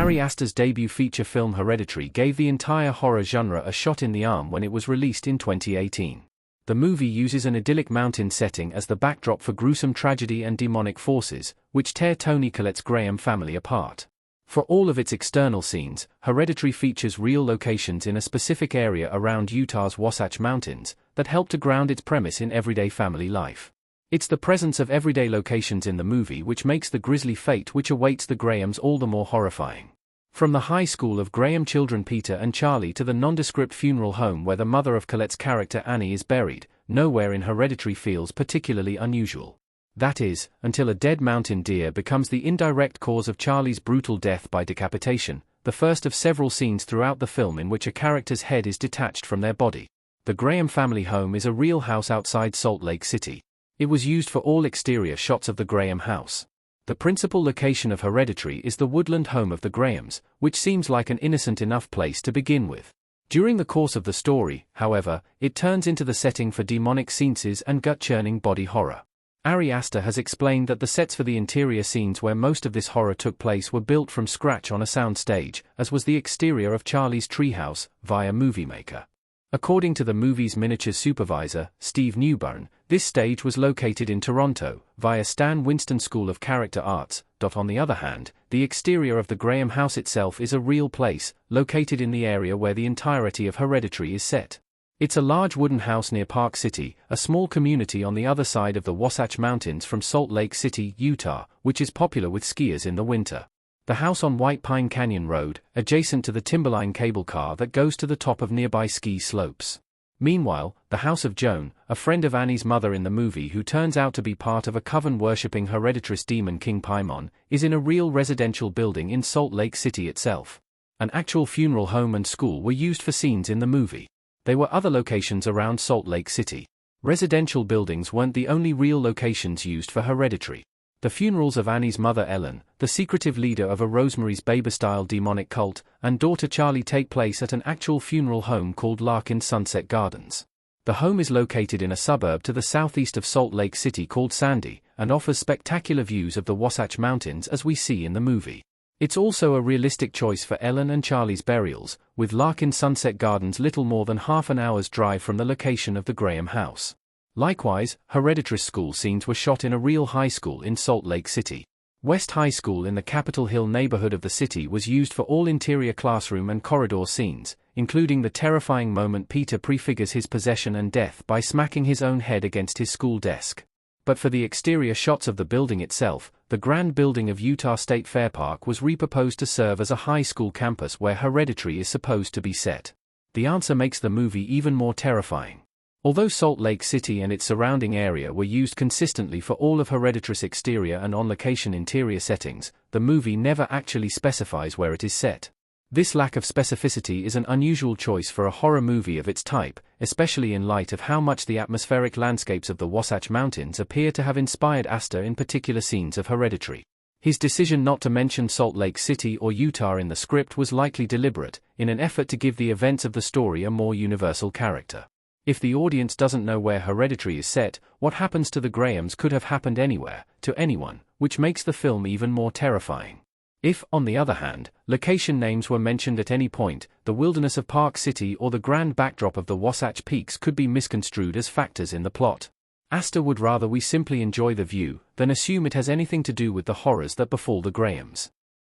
Ari Aster's debut feature film Hereditary gave the entire horror genre a shot in the arm when it was released in 2018. The movie uses an idyllic mountain setting as the backdrop for gruesome tragedy and demonic forces, which tear Toni Collette's Graham family apart. For all of its external scenes, Hereditary features real locations in a specific area around Utah's Wasatch Mountains that help to ground its premise in everyday family life. It's the presence of everyday locations in the movie which makes the grisly fate which awaits the Grahams all the more horrifying. From the high school of Graham children Peter and Charlie to the nondescript funeral home where the mother of Colette's character Annie is buried, nowhere in Hereditary feels particularly unusual. That is, until a dead mountain deer becomes the indirect cause of Charlie's brutal death by decapitation, the first of several scenes throughout the film in which a character's head is detached from their body. The Graham family home is a real house outside Salt Lake City. It was used for all exterior shots of the Graham house. The principal location of Hereditary is the woodland home of the Grahams, which seems like an innocent enough place to begin with. During the course of the story, however, it turns into the setting for demonic scenes and gut-churning body horror. Ari Aster has explained that the sets for the interior scenes where most of this horror took place were built from scratch on a sound stage, as was the exterior of Charlie's treehouse, via Movie Maker. According to the movie's miniatures supervisor, Steve Newburn, this stage was located in Toronto, via Stan Winston School of Character Arts. On the other hand, the exterior of the Graham house itself is a real place, located in the area where the entirety of Hereditary is set. It's a large wooden house near Park City, a small community on the other side of the Wasatch Mountains from Salt Lake City, Utah, which is popular with skiers in the winter. The house on White Pine Canyon Road, adjacent to the Timberline cable car that goes to the top of nearby ski slopes. Meanwhile, the house of Joan, a friend of Annie's mother in the movie who turns out to be part of a coven-worshipping Hereditress demon King Paimon, is in a real residential building in Salt Lake City itself. An actual funeral home and school were used for scenes in the movie. There were other locations around Salt Lake City. Residential buildings weren't the only real locations used for Hereditary. The funerals of Annie's mother Ellen, the secretive leader of a Rosemary's Baby-style demonic cult, and daughter Charlie take place at an actual funeral home called Larkin Sunset Gardens. The home is located in a suburb to the southeast of Salt Lake City called Sandy, and offers spectacular views of the Wasatch Mountains as we see in the movie. It's also a realistic choice for Ellen and Charlie's burials, with Larkin Sunset Gardens little more than half an hour's drive from the location of the Graham house. Likewise, Hereditress school scenes were shot in a real high school in Salt Lake City. West High School in the Capitol Hill neighborhood of the city was used for all interior classroom and corridor scenes, including the terrifying moment Peter prefigures his possession and death by smacking his own head against his school desk. But for the exterior shots of the building itself, the grand building of Utah State Fair Park was repurposed to serve as a high school campus where Hereditary is supposed to be set. The answer makes the movie even more terrifying. Although Salt Lake City and its surrounding area were used consistently for all of Hereditrary's exterior and on-location interior settings, the movie never actually specifies where it is set. This lack of specificity is an unusual choice for a horror movie of its type, especially in light of how much the atmospheric landscapes of the Wasatch Mountains appear to have inspired Aster in particular scenes of Hereditary. His decision not to mention Salt Lake City or Utah in the script was likely deliberate, in an effort to give the events of the story a more universal character. If the audience doesn't know where Hereditary is set, what happens to the Grahams could have happened anywhere, to anyone, which makes the film even more terrifying. If, on the other hand, location names were mentioned at any point, the wilderness of Park City or the grand backdrop of the Wasatch Peaks could be misconstrued as factors in the plot. Aster would rather we simply enjoy the view, than assume it has anything to do with the horrors that befall the Grahams.